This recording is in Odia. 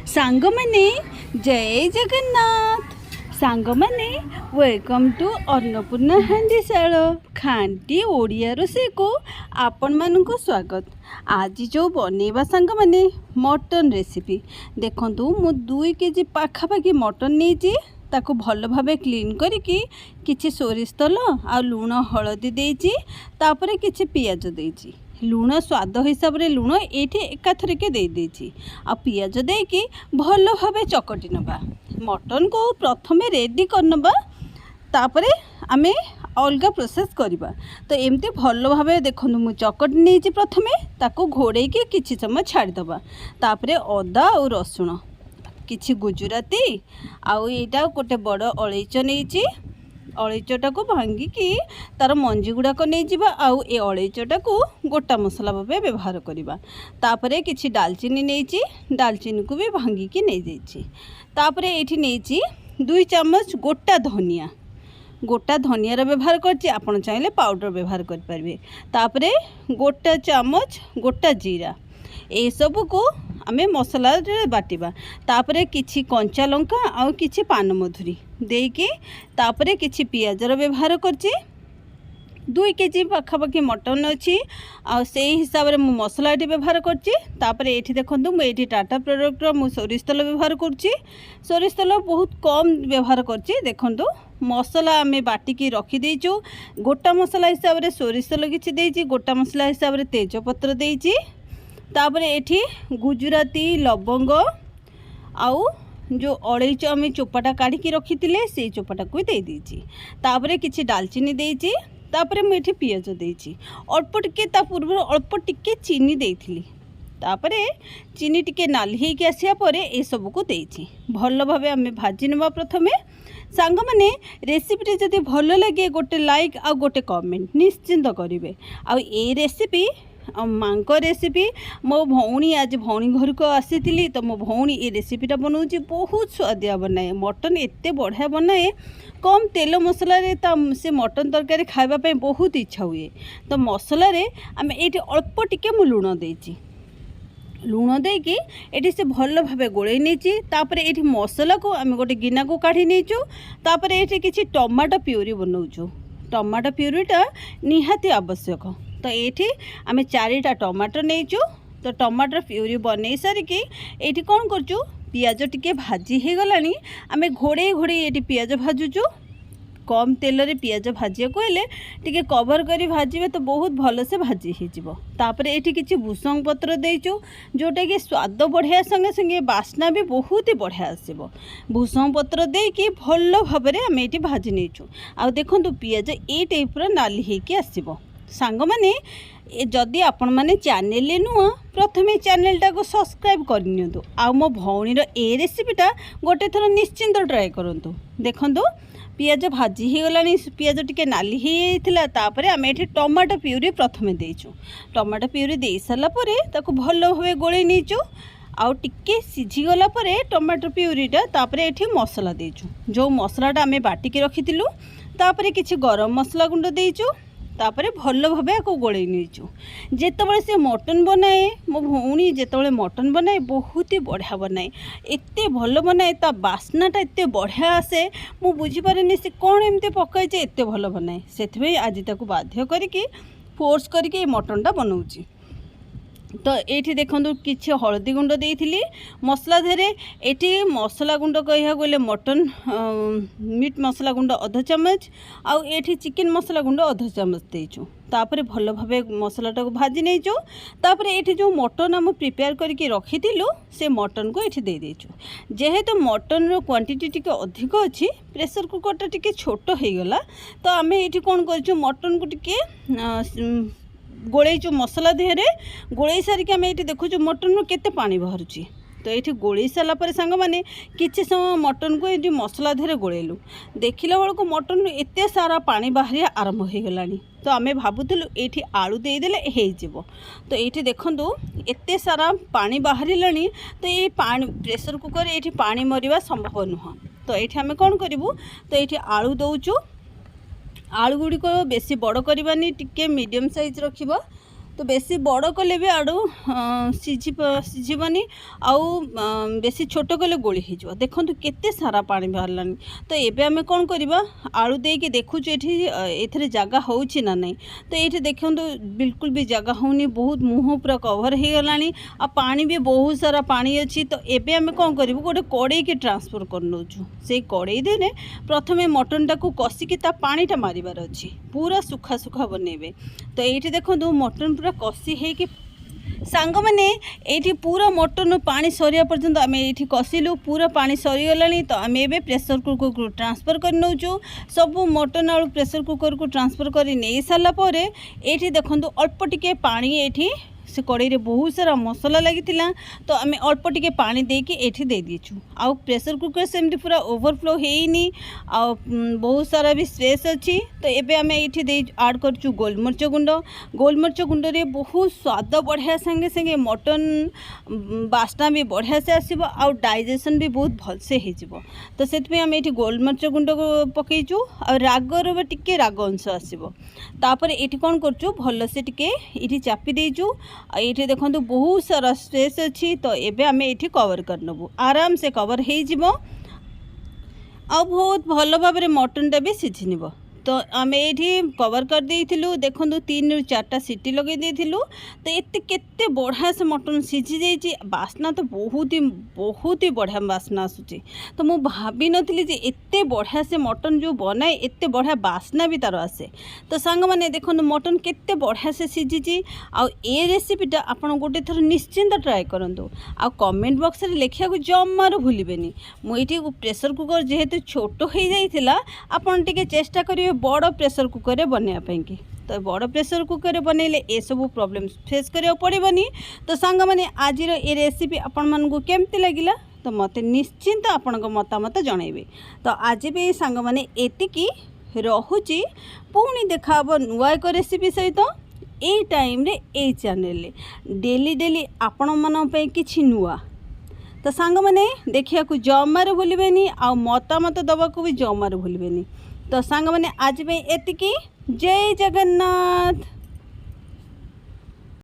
ସାଙ୍ଗମାନେ ଜୟ ଜଗନ୍ନାଥ। ସାଙ୍ଗମାନେ ୱେଲକମ୍ ଟୁ ଅନ୍ନପୂର୍ଣ୍ଣା ହାଣ୍ଡିଶାଳ ଖାଣ୍ଟି ଓଡ଼ିଆ ରୋଷେଇକୁ ଆପଣମାନଙ୍କୁ ସ୍ୱାଗତ। ଆଜି ଯେଉଁ ବନେଇବା ସାଙ୍ଗମାନେ ମଟନ୍ ରେସିପି ଦେଖନ୍ତୁ। ମୁଁ 2 କେଜି ପାଖାପାଖି ମଟନ୍ ନେଇଛି। ତାକୁ ଭଲ ଭାବେ କ୍ଲିନ୍ କରିକି କିଛି ସୋରିଷ ତେଲ ଆଉ ଲୁଣ ହଳଦୀ ଦେଇଛି। ତାପରେ କିଛି ପିଆଜ ଦେଇଛି। ଲୁଣ ସ୍ୱାଦ ହିସାବରେ ଲୁଣ ଏଇଠି ଏକାଥରକେ ଦେଇଦେଇଛି। ଆଉ ପିଆଜ ଦେଇକି ଭଲ ଭାବେ ଚକଟି ନେବା। ମଟନ୍କୁ ପ୍ରଥମେ ରେଡ଼ି କରିନେବା, ତାପରେ ଆମେ ଅଲଗା ପ୍ରୋସେସ୍ କରିବା। ତ ଏମିତି ଭଲ ଭାବେ ଦେଖନ୍ତୁ ମୁଁ ଚକଟି ନେଇଛି। ପ୍ରଥମେ ତାକୁ ଘୋଡ଼େଇକି କିଛି ସମୟ ଛାଡ଼ିଦେବା। ତାପରେ ଅଦା ଆଉ ରସୁଣ, କିଛି ଗୁଜୁରାତି, ଆଉ ଏଇଟା ଗୋଟେ ବଡ଼ ଅଳେଇଚ ନେଇଛି। ଅଳେଇଚଟାକୁ ଭାଙ୍ଗିକି ତାର ମଞ୍ଜି ଗୁଡ଼ାକ ନେଇଯିବା। ଆଉ ଏ ଅଳେଇଚଟାକୁ ଗୋଟା ମସଲା ଭାବେ ବ୍ୟବହାର କରିବା। ତାପରେ କିଛି ଡାଲଚିନି ନେଇଛି, ଡାଲଚିନିକୁ ବି ଭାଙ୍ଗିକି ନେଇଯାଇଛି। ତାପରେ ଏଇଠି ନେଇଛି 2 ଚାମଚ ଗୋଟା ଧନିଆ। ଗୋଟା ଧନିଆର ବ୍ୟବହାର କରିଛି, ଆପଣ ଚାହିଁଲେ ପାଉଡ଼ର ବ୍ୟବହାର କରିପାରିବେ। ତାପରେ ଗୋଟା ଚାମଚ ଗୋଟା ଜିରା, ଏସବୁକୁ ଆମେ ମସଲାରେ ବାଟିବା। ତାପରେ କିଛି କଞ୍ଚା ଲଙ୍କା ଆଉ କିଛି ପାନମଧୁରୀ ଦେଇକି ତାପରେ କିଛି ପିଆଜର ବ୍ୟବହାର କରିଛି। 2 କେଜି ପାଖାପାଖି ମଟନ୍ ଅଛି, ଆଉ ସେଇ ହିସାବରେ ମୁଁ ମସଲା ଏଠି ବ୍ୟବହାର କରିଛି। ତାପରେ ଏଇଠି ଦେଖନ୍ତୁ ମୁଁ ଏଇଠି ଟାଟା ପ୍ରଡ଼କ୍ଟର ମୁଁ ସୋରିଷ ତେଲ ବ୍ୟବହାର କରୁଛି। ସୋରିଷ ତେଲ ବହୁତ କମ୍ ବ୍ୟବହାର କରିଛି। ଦେଖନ୍ତୁ ମସଲା ଆମେ ବାଟିକି ରଖିଦେଇଛୁ। ଗୋଟା ମସଲା ହିସାବରେ ସୋରିଷ ତେଲ କିଛି ଦେଇଛି, ଗୋଟା ମସଲା ହିସାବରେ ତେଜପତ୍ର ଦେଇଛି। ତାପରେ ଏଠି ଗୁଜୁରାତି, ଲବଙ୍ଗ ଆଉ ଯେଉଁ ଅଳେଇଚ ଆମେ ଚୋପାଟା କାଢ଼ିକି ରଖିଥିଲେ ସେଇ ଚୋପାଟାକୁ ଦେଇଦେଇଛି। ତାପରେ କିଛି ଡାଲଚିନି ଦେଇଛି। ତାପରେ ମୁଁ ଏଠି ପିଆଜ ଦେଇଛି। ଅଳ୍ପ ଟିକେ ତା ପୂର୍ବରୁ ଅଳ୍ପ ଟିକେ ଚିନି ଦେଇଥିଲି। ତାପରେ ଚିନି ଟିକେ ନାଲି ହେଇକି ଆସିବା ପରେ ଏସବୁକୁ ଦେଇଛି। ଭଲ ଭାବେ ଆମେ ଭାଜି ନେବା। ପ୍ରଥମେ ସାଙ୍ଗମାନେ ରେସିପିଟି ଯଦି ଭଲ ଲାଗେ ଗୋଟେ ଲାଇକ୍ ଆଉ ଗୋଟେ କମେଣ୍ଟ ନିଶ୍ଚିନ୍ତ କରିବେ। ଆଉ ଏଇ ରେସିପି ମାଙ୍କ ରେସିପି ମୋ ଭଉଣୀ, ଆଜି ଭଉଣୀ ଘରକୁ ଆସିଥିଲି ତ ମୋ ଭଉଣୀ ଏ ରେସିପିଟା ବନାଉଛି। ବହୁତ ସୁଆଦିଆ ବନାଏ। ମଟନ୍ ଏତେ ବଢ଼ିଆ ବନାଏ, କମ୍ ତେଲ ମସଲାରେ ସେ ମଟନ୍ ତରକାରୀ ଖାଇବା ପାଇଁ ବହୁତ ଇଚ୍ଛା ହୁଏ। ତ ମସଲାରେ ଆମେ ଏଇଠି ଅଳ୍ପ ଟିକେ ମୁଁ ଲୁଣ ଦେଇଛି। ଲୁଣ ଦେଇକି ଏଠି ସେ ଭଲ ଭାବେ ଗୋଳେଇ ନେଇଛି। ତାପରେ ଏଇଠି ମସଲାକୁ ଆମେ ଗୋଟେ ଗିନାକୁ କାଢ଼ି ନେଇଛୁ। ତାପରେ ଏଇଠି କିଛି ଟମାଟୋ ପ୍ୟୁରି ବନାଉଛୁ। ଟମାଟୋ ପ୍ୟୁରିଟା ନିହାତି ଆବଶ୍ୟକ। ତ ଏଇଠି ଆମେ 4ଟା ଟମାଟୋ ନେଇଛୁ। ତ ଟମାଟୋ ପ୍ୟୁରି ବନେଇ ସାରିକି ଏଇଠି କ'ଣ କରୁଛୁ, ପିଆଜ ଟିକେ ଭାଜି ହେଇଗଲାଣି, ଆମେ ଘୋଡ଼େଇ ଘୋଡ଼େଇ ଏଇଠି ପିଆଜ ଭାଜୁଛୁ। କମ୍ ତେଲରେ ପିଆଜ ଭାଜିବାକୁ ହେଲେ ଟିକେ କଭର୍ କରି ଭାଜିବେ ତ ବହୁତ ଭଲସେ ଭାଜି ହେଇଯିବ। ତାପରେ ଏଇଠି କିଛି ଭୃଷଙ୍ଗ ପତ୍ର ଦେଇଛୁ, ଯେଉଁଟାକି ସ୍ୱାଦ ବଢ଼ିଆ ସଙ୍ଗେ ସଙ୍ଗେ ବାସ୍ନା ବି ବହୁତ ବଢ଼ିଆ ଆସିବ। ଭୃଷଙ୍ଗ ପତ୍ର ଦେଇକି ଭଲ ଭାବରେ ଆମେ ଏଇଠି ଭାଜି ନେଇଛୁ। ଆଉ ଦେଖନ୍ତୁ ପିଆଜ ଏଇ ଟାଇପ୍ର ନାଲି ହେଇକି ଆସିବ। ସାଙ୍ଗମାନେ ଯଦି ଆପଣମାନେ ଚ୍ୟାନେଲରେ ନୁହଁ, ପ୍ରଥମେ ଚ୍ୟାନେଲଟାକୁ ସବସ୍କ୍ରାଇବ୍ କରିନିଅନ୍ତୁ। ଆଉ ମୋ ଭଉଣୀର ଏ ରେସିପିଟା ଗୋଟେ ଥର ନିଶ୍ଚିନ୍ତ ଟ୍ରାଏ କରନ୍ତୁ। ଦେଖନ୍ତୁ ପିଆଜ ଭାଜି ହେଇଗଲାଣି, ପିଆଜ ଟିକେ ନାଲି ହେଇଯାଇଥିଲା। ତାପରେ ଆମେ ଏଠି ଟମାଟୋ ପ୍ୟୁରି ପ୍ରଥମେ ଦେଇଛୁ। ଟମାଟୋ ପ୍ୟୁରି ଦେଇ ସାରିଲା ପରେ ତାକୁ ଭଲ ଭାବେ ଗୋଳେଇ ନେଇଛୁ। ଆଉ ଟିକେ ସିଝିଗଲା ପରେ ଟମାଟୋ ପ୍ୟୁରିଟା, ତାପରେ ଏଠି ମସଲା ଦେଇଛୁ, ଯେଉଁ ମସଲାଟା ଆମେ ବାଟିକି ରଖିଥିଲୁ। ତାପରେ କିଛି ଗରମ ମସଲା ଗୁଣ୍ଡ ଦେଇଛୁ। ତାପରେ ଭଲ ଭାବେ ଆକୁ ଗୋଳେଇ ନେଇଛୁ। ଯେତେବେଳେ ସେ ମଟନ୍ ବନାଏ, ମୋ ଭଉଣୀ ଯେତେବେଳେ ମଟନ୍ ବନାଏ ବହୁତ ବଢ଼ିଆ ବନାଏ। ଏତେ ଭଲ ବନାଏ, ତା ବାସ୍ନାଟା ଏତେ ବଢ଼ିଆ ଆସେ। ମୁଁ ବୁଝିପାରେନି ସେ କ'ଣ ଏମିତି ପକାଏ ଯେ ଏତେ ଭଲ ବନାଏ। ସେଥିପାଇଁ ଆଜି ତାକୁ ବାଧ୍ୟ କରିକି ଫୋର୍ସ କରିକି ଏ ମଟନ୍ଟା ବନାଉଛି। ତ ଏଇଠି ଦେଖନ୍ତୁ କିଛି ହଳଦୀ ଗୁଣ୍ଡ ଦେଇଥିଲି ମସଲା ଦେହରେ। ଏଠି ମସଲା ଗୁଣ୍ଡ କହିବାକୁ ଗଲେ ମଟନ୍ ମିଟ୍ ମସଲା ଗୁଣ୍ଡ 1/2 ଚାମଚ, ଆଉ ଏଠି ଚିକେନ୍ ମସଲା ଗୁଣ୍ଡ 1/2 ଚାମଚ ଦେଇଛୁ। ତାପରେ ଭଲ ଭାବେ ମସଲାଟାକୁ ଭାଜି ନେଇଛୁ। ତାପରେ ଏଠି ଯେଉଁ ମଟନ୍ ଆମେ ପ୍ରିପେୟାର କରିକି ରଖିଥିଲୁ ସେ ମଟନ୍କୁ ଏଠି ଦେଇଦେଇଛୁ। ଯେହେତୁ ମଟନ୍ର କ୍ୱାଣ୍ଟିଟି ଟିକେ ଅଧିକ ଅଛି, ପ୍ରେସର କୁକର୍ଟା ଟିକେ ଛୋଟ ହେଇଗଲା। ତ ଆମେ ଏଠି କ'ଣ କରିଛୁ, ମଟନ୍କୁ ଟିକେ ଗୋଳେଇଛୁ ମସଲା ଦେହରେ। ଗୋଳେଇ ସାରିକି ଆମେ ଏଇଠି ଦେଖୁଛୁ ମଟନ୍ରୁ କେତେ ପାଣି ବାହାରୁଛି। ତ ଏଇଠି ଗୋଳେଇ ସାରିଲା ପରେ ସାଙ୍ଗମାନେ କିଛି ସମୟ ମଟନ୍କୁ ଏଇଠି ମସଲା ଦେହରେ ଗୋଳେଇଲୁ। ଦେଖିଲା ବେଳକୁ ମଟନ୍ରୁ ଏତେ ସାରା ପାଣି ବାହାରିବା ଆରମ୍ଭ ହେଇଗଲାଣି। ତ ଆମେ ଭାବୁଥିଲୁ ଏଇଠି ଆଳୁ ଦେଇଦେଲେ ହେଇଯିବ। ତ ଏଇଠି ଦେଖନ୍ତୁ ଏତେ ସାରା ପାଣି ବାହାରିଲାଣି। ତ ଏଇ ପାଣି ପ୍ରେସର କୁକର୍ରେ ଏଇଠି ପାଣି ମରିବା ସମ୍ଭବ ନୁହଁ। ତ ଏଇଠି ଆମେ କ'ଣ କରିବୁ, ତ ଏଇଠି ଆଳୁ ଦେଉଛୁ। ଆଳୁ ଗୁଡ଼ିକ ବେଶୀ ବଡ଼ କରିବାନି, ଟିକେ ମିଡ଼ିୟମ୍ ସାଇଜ୍ ରଖିବା। ତ तो बेसी बड़ कले भी आड़ू सिझीबनी आउ बेसी छोट कले गोली हो देखो केते सारा पानी बाहर। तो एबे आमे कौन करवा आलू देके देखु एथे जगह होउछि ना नहीं। तो ये देखो बिल्कुल भी जगह होनी बहुत मुँह पूरा कवर हो गलानी आ पानी भी बहुत सारा पानी अच्छी। तो एबे आमे कौन करूँ गोटे कड़े की ट्रांसफर कर नौचु से कड़े दे प्रथमे मटन टाक कषिकी ता पानीटा मारिबार अच्छी पूरा सुखा सुखा बनइबे। तो ये देखो मटन पूरा कषि है सांग मैंने ये पूरा मटन पानी सरिया पर्यंत आम ये कषिलु पूरा पानी सरीगला। तो आम ए प्रेसर कुकर को ट्रांसफर कर नौचु सब मटन आलू प्रेसर कुकर को ट्रांसफर कर नहीं सारापर ये देखो अल्प टिके पानी ये से कड़े बहुत सारा मसला लगी। तो आम अल्प टिके पानी देके ये दे दीचु आउ प्रेसर कुकर सेमती पूरा ओवरफ्लो होनी आ बहुत सारा भी स्पेस अच्छी। तो एबे आम ये आड करचु गोलमरीच गुंड। गोलमरीच गुंड रे बहुत स्वाद बढ़िया संगे संगे मटन बास्ना भी बढ़िया से आसब आउ डाइजेशन भी बहुत भलसे हो। तो से आम ये गोलमरीच गुंड पकईचु आ रागर टिके राग अंश आसब। तापर ये कौन करचु भलसे टिके ये चापी देचु ये देखो बहुत सारा स्पेस अच्छी। तो एबे आम ये कवर कर नबु आराम से कवर हो आ बहुत भल भाव मटनटा भी सिझीनिब। तो आम ये कवर कर देइथिलु देखो 3 ରୁ 4टा सीटी लगे देइथिलु। तो ये केते बढ़िया से मटन सिझी जाइए बास्ना तो बहुत ही बढ़िया बास्ना आसुची। तो मु भाभी नथिली जे एते बढ़िया से मटन जो बनाए एते बढ़िया बास्ना भी तार आसे। तो सांग माने देखो मटन केते बढ़िया से सिझी आ ए रेसिपीटा आपण गोटे थर निश्चिंत ट्राए करंतु आ कमेंट बॉक्स रे लिखिया को जमार भूलिबेनी। मु एठी प्रेशर कुकर जेहेतु छोट हो जाइथिला आपण टिके चेष्टा करिवे बड़ प्रेशर कुकर बनैया कि। तो बड़ प्रेशर कुकर बनइले ए सब प्रॉब्लम फेस करिया पड़िबनी। तो सांग माने आज ये रेसिपी आपण मानकु केमती लागिला तो मते निश्चिंत आपण मतामत जनइबे। तो आज भी सांग माने एतिकी रहुची पुणी देखाब नुआ एक रेसिपी सहित ए टाइम रे ए चैनल डेली डेली आपण मन पे किछि नुआ। तो सांग माने देखिया को जमार भूलिबेनी आ मतामत दबा को भी जमार भूलिबेनी। तो सांग माने आज पे एतिकी जय जगन्नाथ।